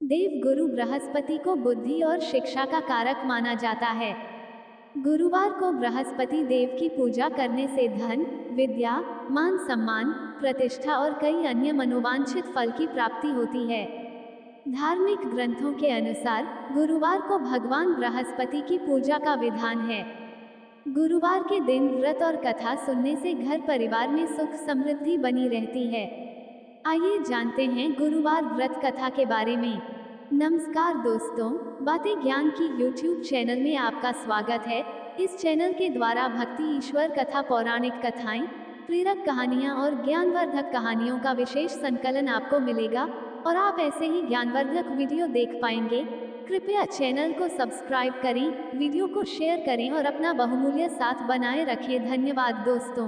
देव गुरु बृहस्पति को बुद्धि और शिक्षा का कारक माना जाता है। गुरुवार को बृहस्पति देव की पूजा करने से धन, विद्या, मान सम्मान, प्रतिष्ठा और कई अन्य मनोवांछित फल की प्राप्ति होती है। धार्मिक ग्रंथों के अनुसार गुरुवार को भगवान बृहस्पति की पूजा का विधान है। गुरुवार के दिन व्रत और कथा सुनने से घर परिवार में सुख समृद्धि बनी रहती है। आइए जानते हैं गुरुवार व्रत कथा के बारे में। नमस्कार दोस्तों, बातें ज्ञान की YouTube चैनल में आपका स्वागत है। इस चैनल के द्वारा भक्ति, ईश्वर कथा, पौराणिक कथाएं, प्रेरक कहानियां और ज्ञानवर्धक कहानियों का विशेष संकलन आपको मिलेगा और आप ऐसे ही ज्ञानवर्धक वीडियो देख पाएंगे। कृपया चैनल को सब्सक्राइब करें, वीडियो को शेयर करें और अपना बहुमूल्य साथ बनाए रखें। धन्यवाद दोस्तों।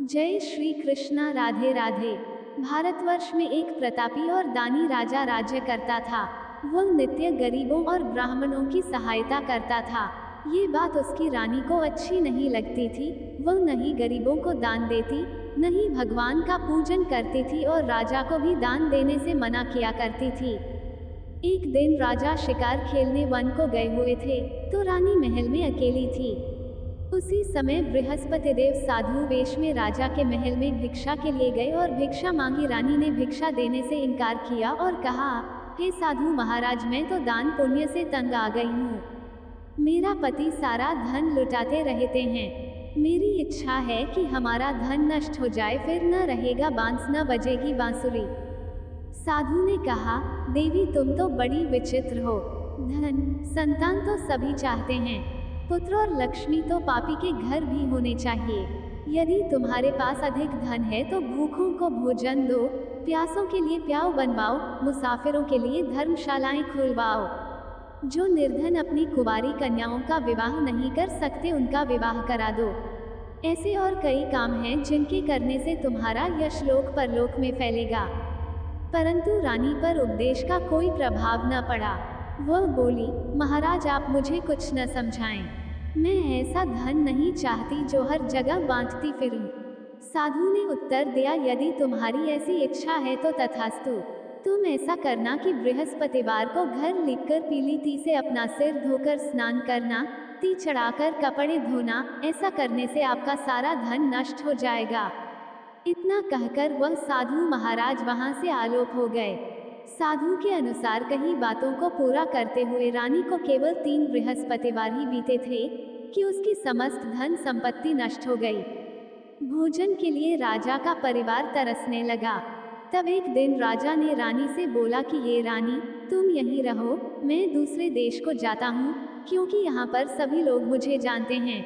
जय श्री कृष्णा। राधे राधे। भारतवर्ष में एक प्रतापी और दानी राजा राज्य करता था। वह नित्य गरीबों और ब्राह्मणों की सहायता करता था। ये बात उसकी रानी को अच्छी नहीं लगती थी। वह न ही गरीबों को दान देती, न ही भगवान का पूजन करती थी और राजा को भी दान देने से मना किया करती थी। एक दिन राजा शिकार खेलने वन को गए हुए थे, तो रानी महल में अकेली थी। उसी समय बृहस्पति देव साधु वेश में राजा के महल में भिक्षा के लिए गए और भिक्षा मांगी। रानी ने भिक्षा देने से इनकार किया और कहा, हे साधु महाराज, मैं तो दान पुण्य से तंग आ गई हूँ। मेरा पति सारा धन लुटाते रहते हैं। मेरी इच्छा है कि हमारा धन नष्ट हो जाए, फिर न रहेगा बांस, न बजेगी बांसुरी। साधु ने कहा, देवी तुम तो बड़ी विचित्र हो। धन, संतान तो सभी चाहते हैं, पुत्र और लक्ष्मी तो पापी के घर भी होने चाहिए। यदि तुम्हारे पास अधिक धन है तो भूखों को भोजन दो, प्यासों के लिए प्याऊ बनवाओ, मुसाफिरों के लिए धर्मशालाएं खुलवाओ। जो निर्धन अपनी कुंवारी कन्याओं का विवाह नहीं कर सकते, उनका विवाह करा दो। ऐसे और कई काम हैं जिनके करने से तुम्हारा यश लोक परलोक में फैलेगा। परंतु रानी पर उपदेश का कोई प्रभाव न पड़ा। वह बोली, महाराज आप मुझे कुछ न समझाएं। मैं ऐसा धन नहीं चाहती जो हर जगह बांटती फिरूं। साधु ने उत्तर दिया, यदि तुम्हारी ऐसी इच्छा है तो तथास्तु। तुम ऐसा करना कि बृहस्पतिवार को घर लिखकर पीली ती से अपना सिर धोकर स्नान करना, ती चढ़ाकर कपड़े धोना। ऐसा करने से आपका सारा धन नष्ट हो जाएगा। इतना कहकर वह साधु महाराज वहां से आलोप हो गए। साधु के अनुसार कई बातों को पूरा करते हुए रानी को केवल 3 बृहस्पतिवार ही बीते थे कि उसकी समस्त धन संपत्ति नष्ट हो गई। भोजन के लिए राजा का परिवार तरसने लगा। तब एक दिन राजा ने रानी से बोला कि ये रानी, तुम यहीं रहो, मैं दूसरे देश को जाता हूँ, क्योंकि यहाँ पर सभी लोग मुझे जानते हैं,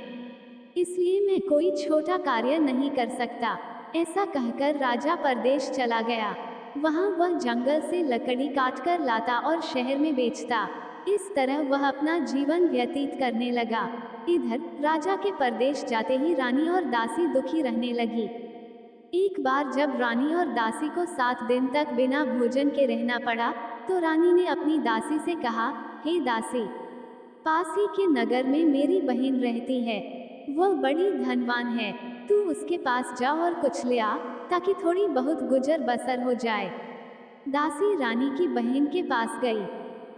इसलिए मैं कोई छोटा कार्य नहीं कर सकता। ऐसा कहकर राजा परदेश चला गया। वहाँ वह जंगल से लकड़ी काटकर लाता और शहर में बेचता। इस तरह वह अपना जीवन व्यतीत करने लगा। इधर राजा के परदेश जाते ही रानी और दासी दुखी रहने लगी। एक बार जब रानी और दासी को 7 दिन तक बिना भोजन के रहना पड़ा, तो रानी ने अपनी दासी से कहा, हे दासी, पास ही के नगर में मेरी बहन रहती है, वह बड़ी धनवान है, तू उसके पास जा और कुछ ले आ, ताकि थोड़ी बहुत गुजर बसर हो जाए। दासी रानी की बहन के पास गई।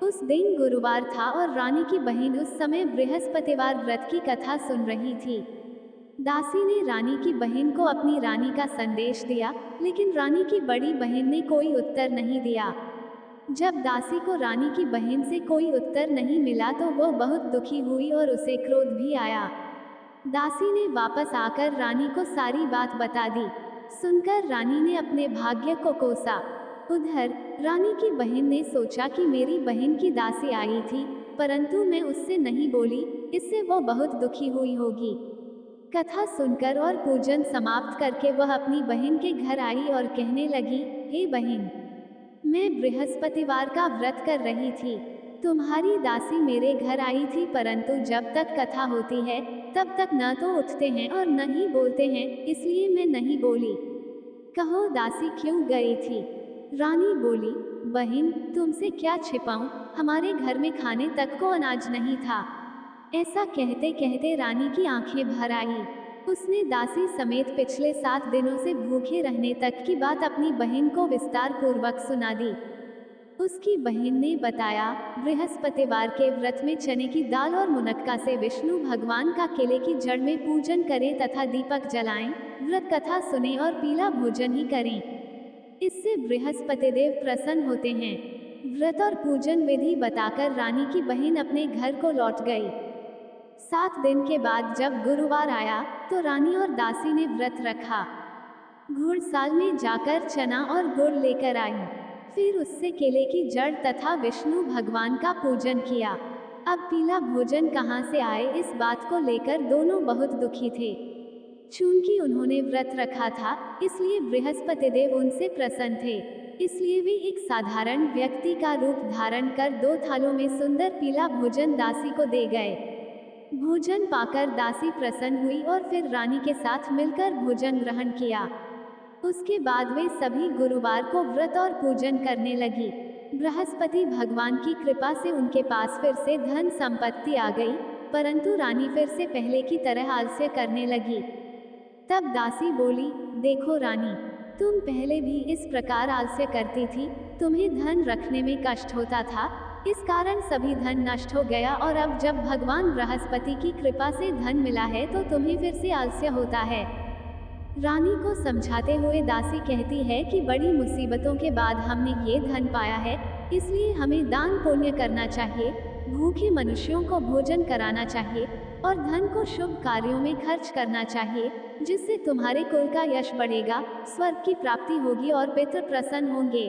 उस दिन गुरुवार था और रानी की बहन उस समय बृहस्पतिवार व्रत की कथा सुन रही थी। दासी ने रानी की बहन को अपनी रानी का संदेश दिया, लेकिन रानी की बड़ी बहन ने कोई उत्तर नहीं दिया। जब दासी को रानी की बहन से कोई उत्तर नहीं मिला तो वह बहुत दुखी हुई और उसे क्रोध भी आया। दासी ने वापस आकर रानी को सारी बात बता दी। सुनकर रानी ने अपने भाग्य को कोसा। उधर रानी की बहन ने सोचा कि मेरी बहन की दासी आई थी, परंतु मैं उससे नहीं बोली, इससे वो बहुत दुखी हुई होगी। कथा सुनकर और पूजन समाप्त करके वह अपनी बहन के घर आई और कहने लगी, हे बहन, मैं बृहस्पतिवार का व्रत कर रही थी। तुम्हारी दासी मेरे घर आई थी, परंतु जब तक कथा होती है तब तक न तो उठते हैं और न ही बोलते हैं, इसलिए मैं नहीं बोली। कहो दासी क्यों गई थी? रानी बोली, बहन तुमसे क्या छिपाऊं, हमारे घर में खाने तक को अनाज नहीं था। ऐसा कहते कहते रानी की आंखें भर आई। उसने दासी समेत पिछले 7 दिनों से भूखे रहने तक की बात अपनी बहन को विस्तार पूर्वक सुना दी। उसकी बहन ने बताया, बृहस्पतिवार के व्रत में चने की दाल और मुनक्का से विष्णु भगवान का केले की जड़ में पूजन करें तथा दीपक जलाएं, व्रत कथा सुने और पीला भोजन ही करें। इससे बृहस्पति देव प्रसन्न होते हैं। व्रत और पूजन विधि बताकर रानी की बहन अपने घर को लौट गई। 7 दिन के बाद जब गुरुवार आया तो रानी और दासी ने व्रत रखा। घुड़साल में जाकर चना और गुड़ लेकर आई, फिर उससे केले की जड़ तथा विष्णु भगवान का पूजन किया। अब पीला भोजन कहाँ से आए, इस बात को लेकर दोनों बहुत दुखी थे। चूंकि उन्होंने व्रत रखा था, इसलिए बृहस्पति देव उनसे प्रसन्न थे। इसलिए वे एक साधारण व्यक्ति का रूप धारण कर 2 थालों में सुंदर पीला भोजन दासी को दे गए। भोजन पाकर दासी प्रसन्न हुई और फिर रानी के साथ मिलकर भोजन ग्रहण किया। उसके बाद वे सभी गुरुवार को व्रत और पूजन करने लगी। बृहस्पति भगवान की कृपा से उनके पास फिर से धन संपत्ति आ गई, परंतु रानी फिर से पहले की तरह आलस्य करने लगी। तब दासी बोली, देखो रानी, तुम पहले भी इस प्रकार आलस्य करती थी, तुम्हें धन रखने में कष्ट होता था, इस कारण सभी धन नष्ट हो गया, और अब जब भगवान बृहस्पति की कृपा से धन मिला है तो तुम्हें फिर से आलस्य होता है। रानी को समझाते हुए दासी कहती है कि बड़ी मुसीबतों के बाद हमने ये धन पाया है, इसलिए हमें दान पुण्य करना चाहिए, भूखे मनुष्यों को भोजन कराना चाहिए और धन को शुभ कार्यों में खर्च करना चाहिए, जिससे तुम्हारे कुल का यश बढ़ेगा, स्वर्ग की प्राप्ति होगी और पितृ प्रसन्न होंगे।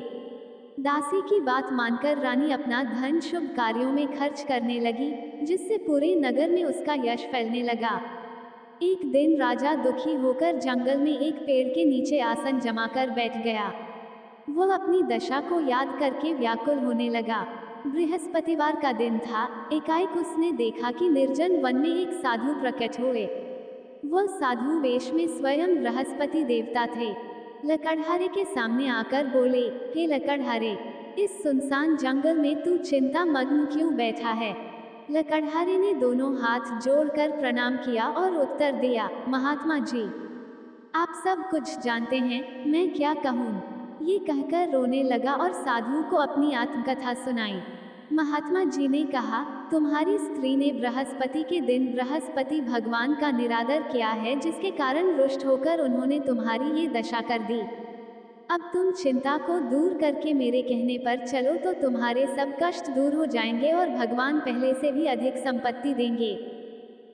दासी की बात मानकर रानी अपना धन शुभ कार्यों में खर्च करने लगी, जिससे पूरे नगर में उसका यश फैलने लगा। एक दिन राजा दुखी होकर जंगल में एक पेड़ के नीचे आसन जमाकर बैठ गया। वह अपनी दशा को याद करके व्याकुल होने लगा। बृहस्पतिवार का दिन था। एकाएक उसने देखा कि निर्जन वन में एक साधु प्रकट हुए। वह साधु वेश में स्वयं बृहस्पति देवता थे। लकड़हारे के सामने आकर बोले, हे लकड़हारे, इस सुनसान जंगल में तू चिंता मग्न क्यों बैठा है? लकड़हारे ने दोनों हाथ जोड़कर प्रणाम किया और उत्तर दिया, महात्मा जी, आप सब कुछ जानते हैं, मैं क्या कहूँ? ये कहकर रोने लगा और साधु को अपनी आत्मकथा सुनाई। महात्मा जी ने कहा, तुम्हारी स्त्री ने बृहस्पति के दिन बृहस्पति भगवान का निरादर किया है, जिसके कारण रुष्ट होकर उन्होंने तुम्हारी ये दशा कर दी। अब तुम चिंता को दूर करके मेरे कहने पर चलो तो तुम्हारे सब कष्ट दूर हो जाएंगे और भगवान पहले से भी अधिक संपत्ति देंगे।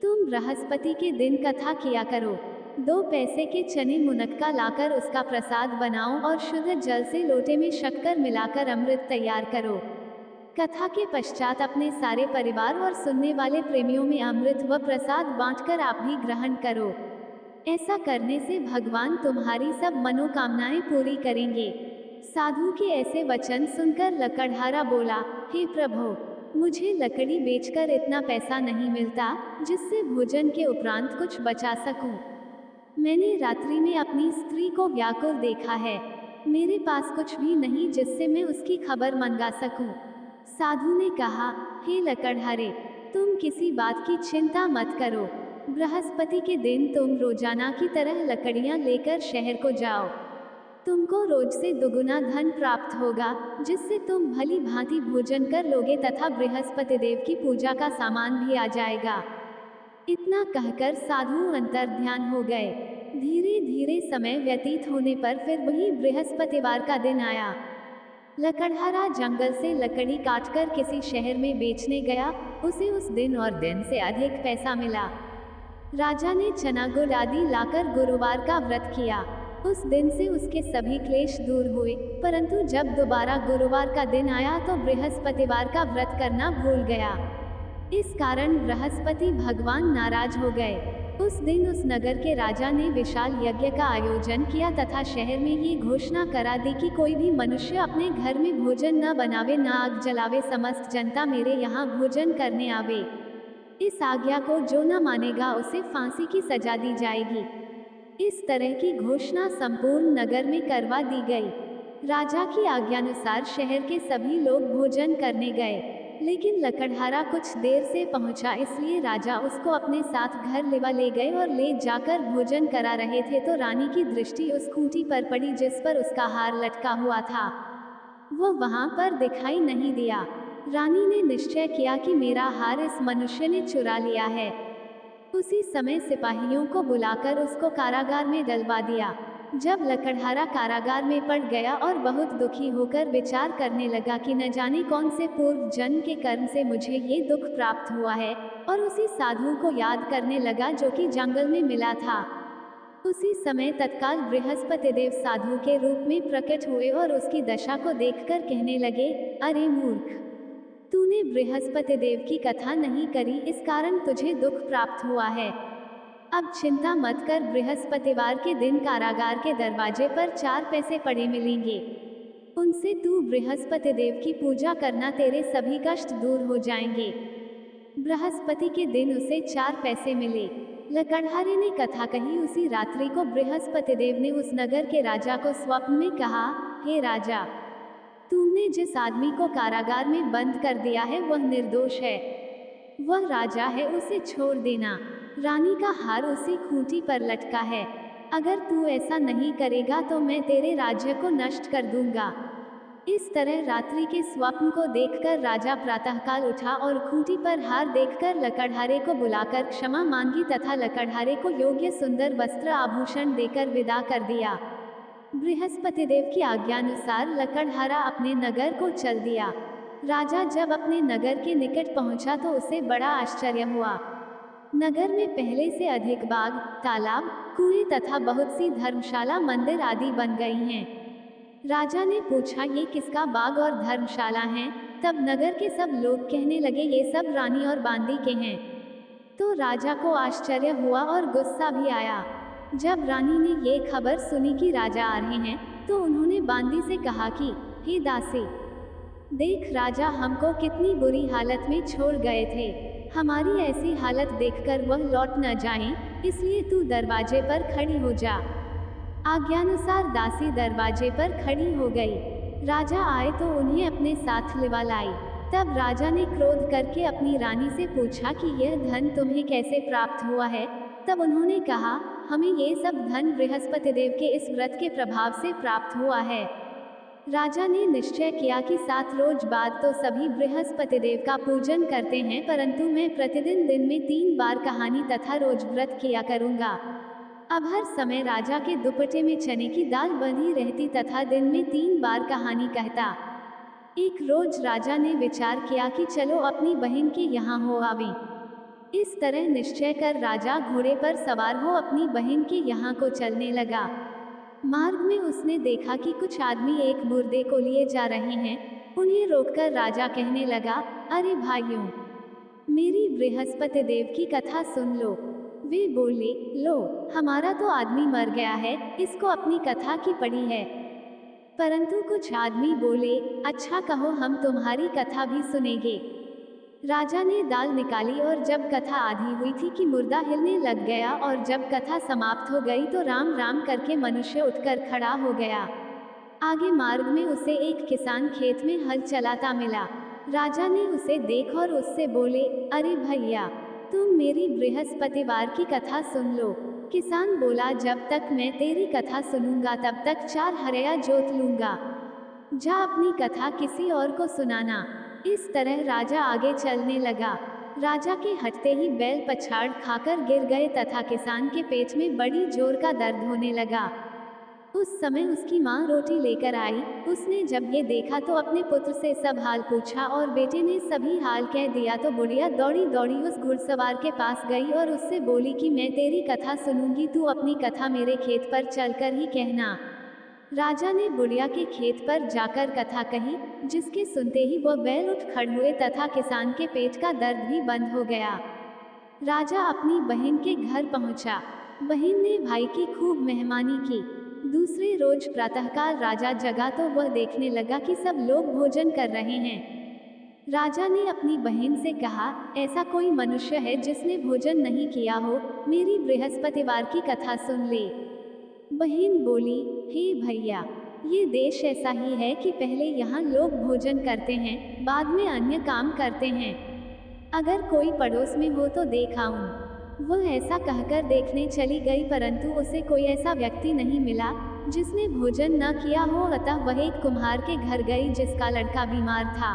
तुम बृहस्पति के दिन कथा किया करो। 2 पैसे के चने मुनक्का लाकर उसका प्रसाद बनाओ और शुद्ध जल से लोटे में शक्कर मिलाकर अमृत तैयार करो। कथा के पश्चात अपने सारे परिवार और सुनने वाले प्रेमियों में अमृत व प्रसाद बांटकर आप भी ग्रहण करो। ऐसा करने से भगवान तुम्हारी सब मनोकामनाएं पूरी करेंगे। साधु के ऐसे वचन सुनकर लकड़हारा बोला, हे प्रभु, मुझे लकड़ी बेचकर इतना पैसा नहीं मिलता जिससे भोजन के उपरांत कुछ बचा सकूं। मैंने रात्रि में अपनी स्त्री को व्याकुल देखा है। मेरे पास कुछ भी नहीं जिससे मैं उसकी खबर मंगा सकूं। साधु ने कहा, हे लकड़हारे, तुम किसी बात की चिंता मत करो। बृहस्पति के दिन तुम रोजाना की तरह लकड़ियां लेकर शहर को जाओ। तुमको रोज से दुगुना धन प्राप्त होगा, जिससे तुम भली भांति भोजन कर लोगे तथा बृहस्पति देव की पूजा का सामान भी आ जाएगा। इतना कहकर साधु अंतर्ध्यान हो गए। धीरे धीरे समय व्यतीत होने पर फिर वही बृहस्पतिवार का दिन आया। लकड़हारा जंगल से लकड़ी काटकर किसी शहर में बेचने गया। उसे उस दिन और दिन से अधिक पैसा मिला। राजा ने चना गुड़ आदि लाकर गुरुवार का व्रत किया। उस दिन से उसके सभी क्लेश दूर हुए, परंतु जब दोबारा गुरुवार का दिन आया तो बृहस्पतिवार का व्रत करना भूल गया। इस कारण बृहस्पति भगवान नाराज हो गए। उस दिन उस नगर के राजा ने विशाल यज्ञ का आयोजन किया तथा शहर में ये घोषणा करा दी कि कोई भी मनुष्य अपने घर में भोजन न बनावे, न आग जलावे, समस्त जनता मेरे यहाँ भोजन करने आवे। इस आज्ञा को जो न मानेगा उसे फांसी की सजा दी जाएगी। इस तरह की घोषणा संपूर्ण नगर में करवा दी गई। राजा की आज्ञानुसार शहर के सभी लोग भोजन करने गए। लेकिन लकड़हारा कुछ देर से पहुंचा, इसलिए राजा उसको अपने साथ घर ले गए और ले जाकर भोजन करा रहे थे तो रानी की दृष्टि उस खूंटी पर पड़ी जिस पर उसका हार लटका हुआ था। वो वहां पर दिखाई नहीं दिया। रानी ने निश्चय किया कि मेरा हार इस मनुष्य ने चुरा लिया है। उसी समय सिपाहियों को बुलाकर उसको कारागार में डलवा दिया। जब लकड़हारा कारागार में पड़ गया और बहुत दुखी होकर विचार करने लगा कि न जाने कौन से पूर्व जन्म के कर्म से मुझे ये दुख प्राप्त हुआ है, और उसी साधु को याद करने लगा जो कि जंगल में मिला था। उसी समय तत्काल बृहस्पति देव साधु के रूप में प्रकट हुए और उसकी दशा को देखकर कहने लगे, अरे मूर्ख, तूने बृहस्पति देव की कथा नहीं करी, इस कारण तुझे दुख प्राप्त हुआ है। अब चिंता मत कर, बृहस्पतिवार के दिन कारागार के दरवाजे पर 4 पैसे पड़े मिलेंगे। उनसे तू बृहस्पति देव की पूजा करना, तेरे सभी कष्ट दूर हो जाएंगे। बृहस्पति के दिन उसे 4 पैसे मिले। लकड़हारे ने कथा कही। उसी रात्रि को बृहस्पति देव ने उस नगर के राजा को स्वप्न में कहा, हे राजा, तुमने जिस आदमी को कारागार में बंद कर दिया है वह निर्दोष है। वह राजा है, उसे छोड़ देना। रानी का हार उसी खूंटी पर लटका है। अगर तू ऐसा नहीं करेगा तो मैं तेरे राज्य को नष्ट कर दूंगा। इस तरह रात्रि के स्वप्न को देखकर राजा प्रातःकाल उठा और खूंटी पर हार देखकर लकड़हारे को बुलाकर क्षमा मांगी तथा लकड़हारे को योग्य सुंदर वस्त्र आभूषण देकर विदा कर दिया। बृहस्पति देव की आज्ञानुसार लकड़हारा अपने नगर को चल दिया। राजा जब अपने नगर के निकट पहुंचा तो उसे बड़ा आश्चर्य हुआ। नगर में पहले से अधिक बाग, तालाब, कुएं तथा बहुत सी धर्मशाला, मंदिर आदि बन गई हैं। राजा ने पूछा, ये किसका बाग और धर्मशाला हैं? तब नगर के सब लोग कहने लगे, ये सब रानी और बांदी के हैं। तो राजा को आश्चर्य हुआ और गुस्सा भी आया। जब रानी ने ये खबर सुनी कि राजा आ रहे हैं, तो उन्होंने बांदी से कहा कि, हे दासी, देख राजा हमको कितनी बुरी हालत में छोड़ गए थे। हमारी ऐसी हालत देखकर वह लौट न जाएं, इसलिए तू दरवाजे पर खड़ी हो जा। आज्ञानुसार दासी दरवाजे पर खड़ी हो गई। राजा आए तो उन्हें अपने साथ लिवा लाई। तब राजा ने क्रोध करके अपनी रानी से पूछा कि यह धन तुम्हें कैसे प्राप्त हुआ है? तब उन्होंने कहा, हमें ये सब धन बृहस्पति देव के इस व्रत के प्रभाव से प्राप्त हुआ है। राजा ने निश्चय किया कि 7 रोज बाद तो सभी बृहस्पति देव का पूजन करते हैं, परंतु मैं प्रतिदिन दिन में 3 बार कहानी तथा रोज व्रत किया करूंगा। अब हर समय राजा के दुपट्टे में चने की दाल बंधी रहती तथा दिन में 3 बार कहानी कहता। एक रोज राजा ने विचार किया कि चलो अपनी बहन के यहाँ हो आवें। इस तरह निश्चय कर राजा घोड़े पर सवार हो अपनी बहन के यहाँ को चलने लगा। मार्ग में उसने देखा कि कुछ आदमी एक मुर्दे को लिए जा रहे हैं। उन्हें रोककर राजा कहने लगा, अरे भाइयों, मेरी बृहस्पति देव की कथा सुन लो। वे बोले, लो, हमारा तो आदमी मर गया है, इसको अपनी कथा की पड़ी है। परंतु कुछ आदमी बोले, अच्छा कहो, हम तुम्हारी कथा भी सुनेंगे। राजा ने दाल निकाली और जब कथा आधी हुई थी कि मुर्दा हिलने लग गया, और जब कथा समाप्त हो गई तो राम राम करके मनुष्य उठकर खड़ा हो गया। आगे मार्ग में उसे एक किसान खेत में हल चलाता मिला। राजा ने उसे देख और उससे बोले, अरे भैया, तुम मेरी बृहस्पतिवार की कथा सुन लो। किसान बोला, जब तक मैं तेरी कथा सुनूंगा तब तक 4 हरया जोत लूंगा। जा अपनी कथा किसी और को सुनाना। इस तरह राजा आगे चलने लगा। राजा के हटते ही बैल पछाड़ खाकर गिर गए तथा किसान के पेट में बड़ी जोर का दर्द होने लगा। उस समय उसकी माँ रोटी लेकर आई। उसने जब ये देखा तो अपने पुत्र से सब हाल पूछा और बेटे ने सभी हाल कह दिया तो बुढ़िया दौड़ी दौड़ी उस घुड़सवार के पास गई और उससे बोली कि मैं तेरी कथा सुनूंगी, तू अपनी कथा मेरे खेत पर चलकर ही कहना। राजा ने बुढ़िया के खेत पर जाकर कथा कही, जिसके सुनते ही वह बैल उठ खड़ हुए तथा किसान के पेट का दर्द भी बंद हो गया। राजा अपनी बहन के घर पहुंचा। बहन ने भाई की खूब मेहमानी की। दूसरे रोज प्रातःकाल राजा जगा तो वह देखने लगा कि सब लोग भोजन कर रहे हैं। राजा ने अपनी बहन से कहा, ऐसा कोई मनुष्य है जिसने भोजन नहीं किया हो, मेरी बृहस्पतिवार की कथा सुन ले। बहन बोली, हे भैया, ये देश ऐसा ही है कि पहले यहाँ लोग भोजन करते हैं, बाद में अन्य काम करते हैं। अगर कोई पड़ोस में हो तो देख आऊं। वह ऐसा कहकर देखने चली गई, परंतु उसे कोई ऐसा व्यक्ति नहीं मिला जिसने भोजन न किया हो। अतः वह एक कुम्हार के घर गई जिसका लड़का बीमार था।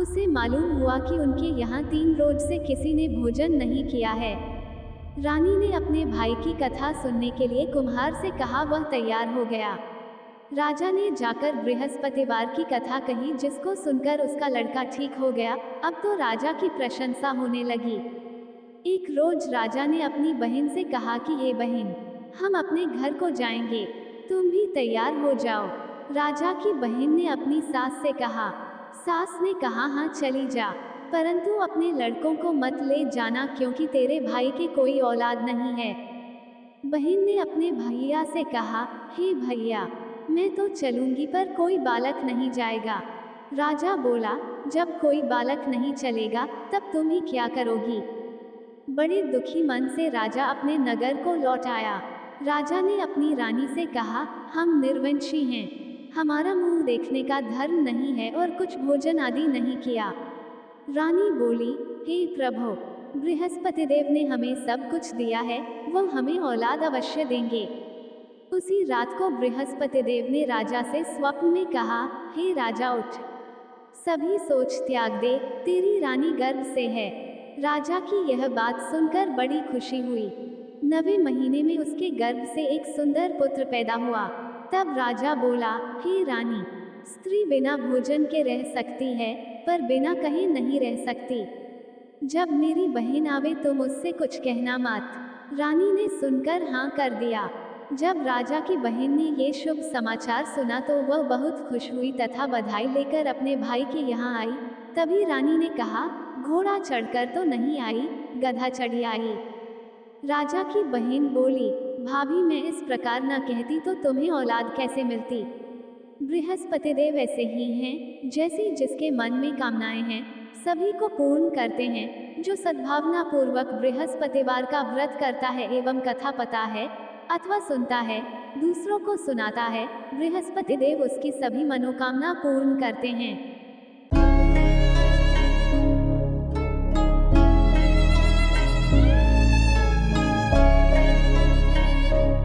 उसे मालूम हुआ कि उनके यहाँ 3 रोज से किसी ने भोजन नहीं किया है। रानी ने अपने भाई की कथा सुनने के लिए कुम्हार से कहा। वह तैयार हो गया। राजा ने जाकर बृहस्पतिवार की कथा कही, जिसको सुनकर उसका लड़का ठीक हो गया। अब तो राजा की प्रशंसा होने लगी। एक रोज राजा ने अपनी बहन से कहा कि ये बहन, हम अपने घर को जाएंगे, तुम भी तैयार हो जाओ। राजा की बहन ने अपनी सास से कहा। सास ने कहा, हाँ चली जा, परंतु अपने लड़कों को मत ले जाना, क्योंकि तेरे भाई के कोई औलाद नहीं है। बहन ने अपने भैया से कहा, हे भैया, मैं तो चलूंगी पर कोई बालक नहीं जाएगा। राजा बोला, जब कोई बालक नहीं चलेगा तब तुम ही क्या करोगी। बड़े दुखी मन से राजा अपने नगर को लौट आया। राजा ने अपनी रानी से कहा, हम निर्वंशी हैं, हमारा मुंह देखने का धर्म नहीं है और कुछ भोजन आदि नहीं किया। रानी बोली, हे प्रभु, बृहस्पति देव ने हमें सब कुछ दिया है, वह हमें औलाद अवश्य देंगे। उसी रात को बृहस्पति देव ने राजा से स्वप्न में कहा, हे राजा उठ, सभी सोच त्याग दे, तेरी रानी गर्भ से है। राजा की यह बात सुनकर बड़ी खुशी हुई। 9वें महीने में उसके गर्भ से एक सुंदर पुत्र पैदा हुआ। तब राजा बोला, हे रानी, स्त्री बिना भोजन के रह सकती है, पर बिना कहे नहीं रह सकती। जब मेरी बहन आवे तो मुझसे कुछ कहना मत। रानी ने सुनकर हाँ कर दिया। जब राजा की बहन ने ये शुभ समाचार सुना तो वह बहुत खुश हुई तथा बधाई लेकर अपने भाई के यहाँ आई। तभी रानी ने कहा, घोड़ा चढ़कर तो नहीं आई, गधा चढ़ी आई। राजा की बहन बोली, भाभी, मैं इस प्रकार न कहती तो तुम्हें औलाद कैसे मिलती। बृहस्पति देव ऐसे ही हैं, जैसी जिसके मन में कामनाएं हैं सभी को पूर्ण करते हैं। जो सद्भावना पूर्वक बृहस्पतिवार का व्रत करता है एवं कथा पता है अथवा सुनता है, दूसरों को सुनाता है, बृहस्पति देव उसकी सभी मनोकामना पूर्ण करते हैं।